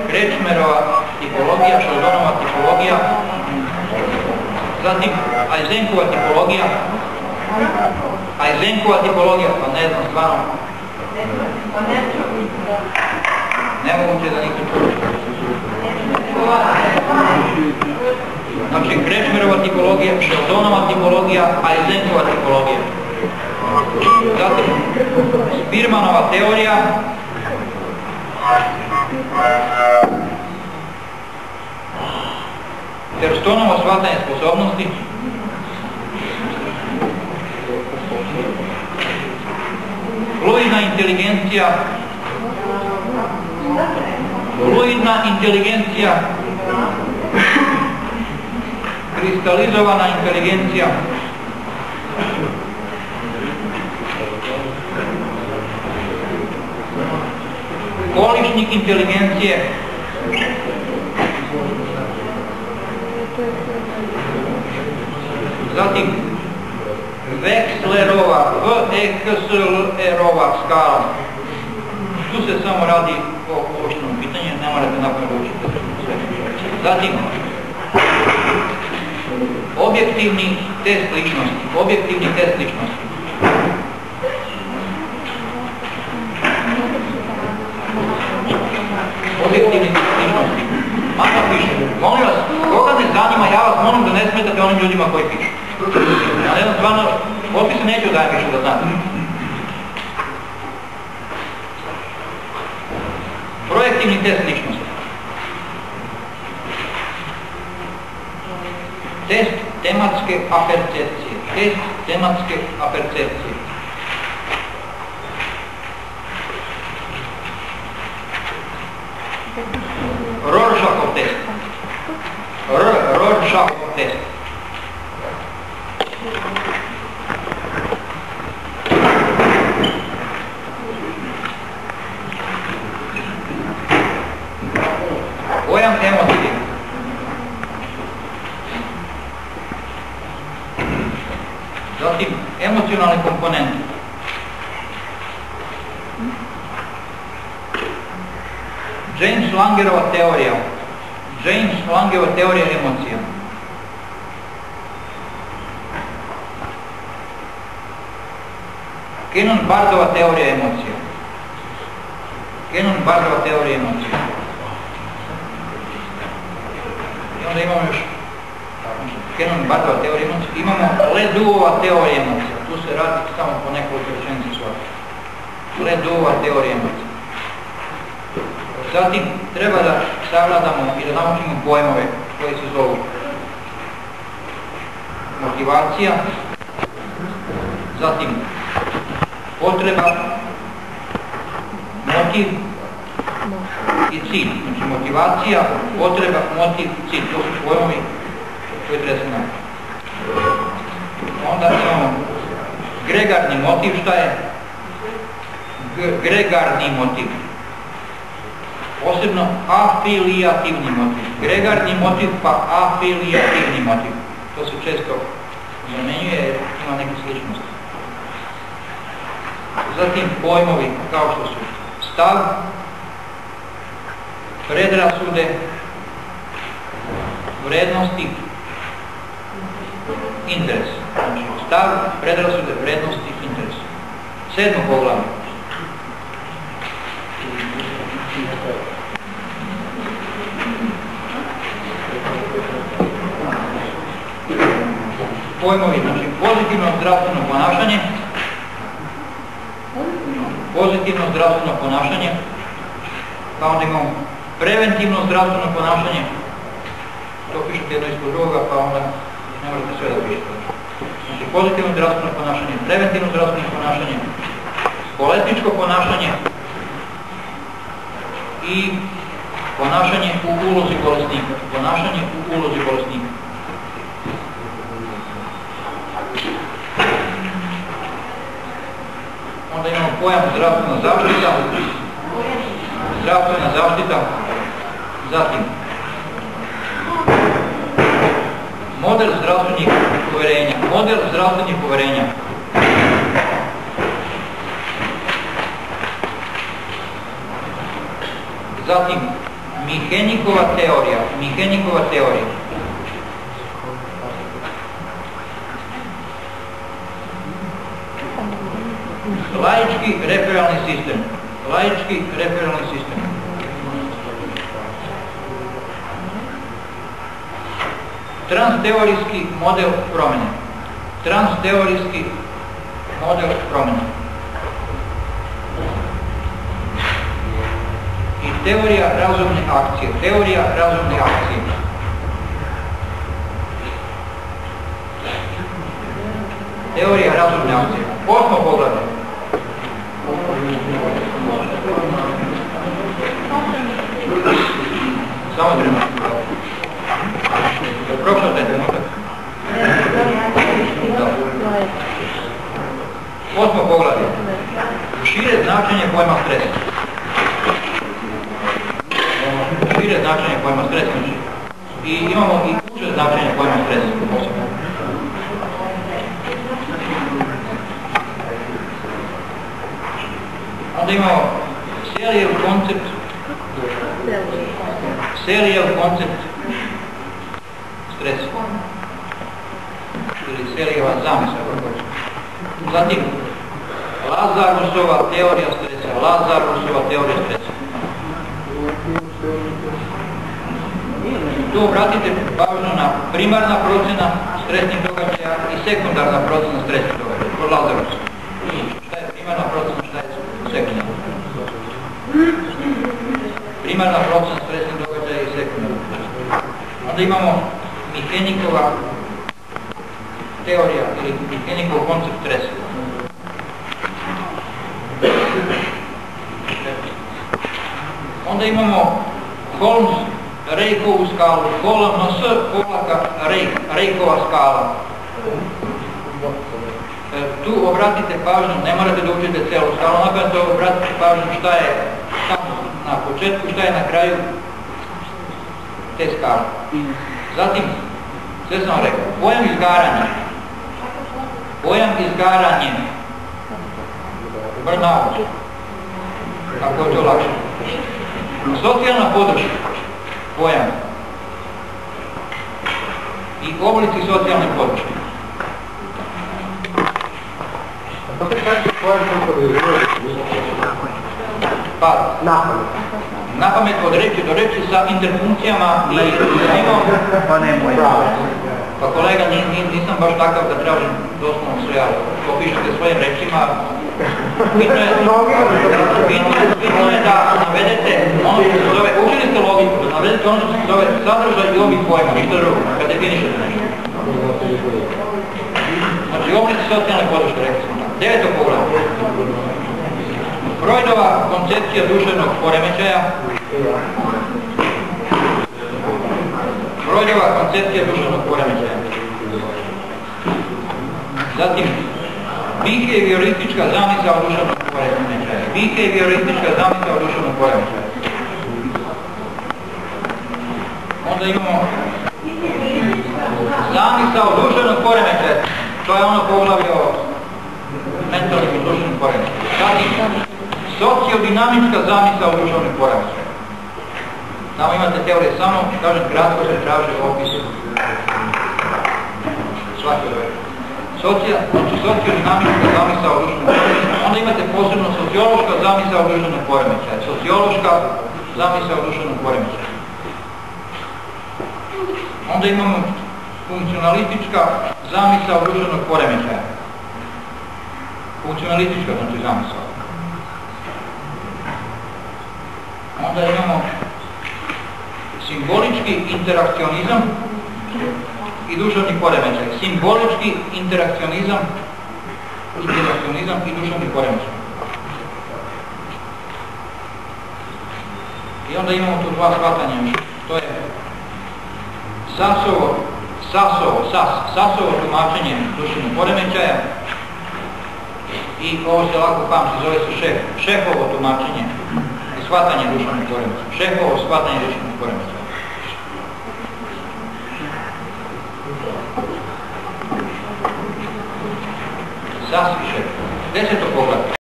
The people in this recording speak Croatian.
Krečmerova tipologija, Sheldonova tipologija, zatim Eisenkova tipologija, pa ne znam stvarno, nemoguće da nikad čuo. Znači Krečmerova tipologija, Sheldonova tipologija, Eisenkova tipologija. Zatim Spearmanova teorija, Thurstonovo shvatanje sposobnosti, fluidna inteligencija, kristalizovana inteligencija, kolišnik inteligencije, zatim Wechslerova skala. Tu se samo radi o običnom pitanju, ne morate napraviti učiti. Zatim objektivni test ličnosti. Maka piše, molim vas, koga ne zanima, ja vas molim da ne smetate onim ljudima koji pišu. Ja ne znam, stvarno, potpise neću dajem više da znate. Projektivni test ličnosti. Test tematske apercepcije. Rorschachov test. Pojam emocije. Zatim emocionalne komponente. James Langerova teorija emocija. Cannon-Bardova teorija emocija. I onda imamo još Cannon-Bardova teorija emocija. Imamo Ledoux-ova teorija emocija. Tu se radi samo po nekoliko rečenica svaki. Ledoux-ova teorija emocija. Zatim treba da savladamo i da naučimo pojmove koji se zovu motivacija, zatim potreba, motiv i cilj. Znači motivacija, potreba, motiv, cilj. To su pojmovi koji treba se naučiti. Onda imamo gregarni motiv. Šta je gregarni motiv? Posebno afilijativni motiv. Gregarni motiv pa afilijativni motiv. To se često zamenjuje jer ima neke sličnosti. Zatim pojmovi kao što su stav, predrasude, vrednosti, interes. Znači stav, predrasude, vrednosti, interes. 7. poglavlje. Pojmovi, znači pozitivno zdravstveno ponašanje, pa onda imamo preventivno zdravstveno ponašanje, to pišete jedno ispod drugoga, pa onda ne možete sve da pišete. Znači pozitivno zdravstveno ponašanje, preventivno zdravstveno ponašanje, bolesničko ponašanje i ponašanje u ulozi bolesnika. Onda imamo pojam zdravstvena zaštita, zatim model zdravstvenih poverenja, zatim Mihenikova teorija. Laički referalni sistem. Transteorijski model promjene. I teorija razumne akcije. Osmo poglavlje. Samo trenutak. Prošao taj trenutak. Osmo poglavlje. Šire značenje pojma stresa. I imamo i uže značenje pojma stresa. Onda imamo Selijev koncept stresa. Ili Selijeva zamisla. Zatim, Lazarusova teorija stresa. Tu obratite pažnju na primarna procjena stresnih događaja i sekundarna procjena stresnih događaja. Kod Lazarusa. Šta je primarna procjena, šta je sekundarna? Primarna procjena stresnih događaja i sekundarna. Onda imamo Mihenikova teorija ili Mihenikov koncept stresa. Onda imamo Holmes-Rejkovu skalu, Rejkova skala. Tu obratite pažnju, ne morate da učite celu skalu, napravite obratite pažnju šta je tamo na početku, šta je na kraju te skale. Zatim, sve sam vam rekao, pojam izgaranje, burnout, kako je to lakše. Socijalna podrška, pojam. I oblici socijalne podrške. Pa, napamet od reči do reči sa interfunkcijama i pa kolega, nisam baš takav da tražim doslovno sve, ali to pišete svojim rečima. Bitno je da navedete ono što se zove, učili ste logiku, da navedete ono što se zove sadržaj i oblik pojma, ništa drugo, kad definišete nešto. Znači, oblici socijalne podrške, rekli smo tako. 9. poglavlje. Freudova koncepcija duševnog poremećaja. Zatim, behavioristička zamisao duševnog poremećaja. Onda imamo zamisao duševnog poremećaja. To je ono poglavlje o mentalnim i duševnim poremećaja. Zatim, sociodinamička zamisao duševnog poremećaja. Tamo imate teorije, samo, kažem, kratko se traži opis svake ove. Sociodinamička zamisao duševnog poremećaja. Onda imate posebno sociološka zamisao duševnog poremećaja. Onda imamo funkcionalistička zamisao duševnog poremećaja. Znači zamisao. Onda imamo simbolički interakcionizam i duševni poremećaj. Simbolički interakcionizam i duševni poremećaj. I onda imamo tu dva shvatanja. To je Sasovo tumačenje duševnog poremećaja i ovo se lako pamti, zove se Šehovo tumačenje i shvatanje duševnog poremećaja. Šehovo shvatanje duševnog poremećaja. Sas i Šeh. 10. poglavlje.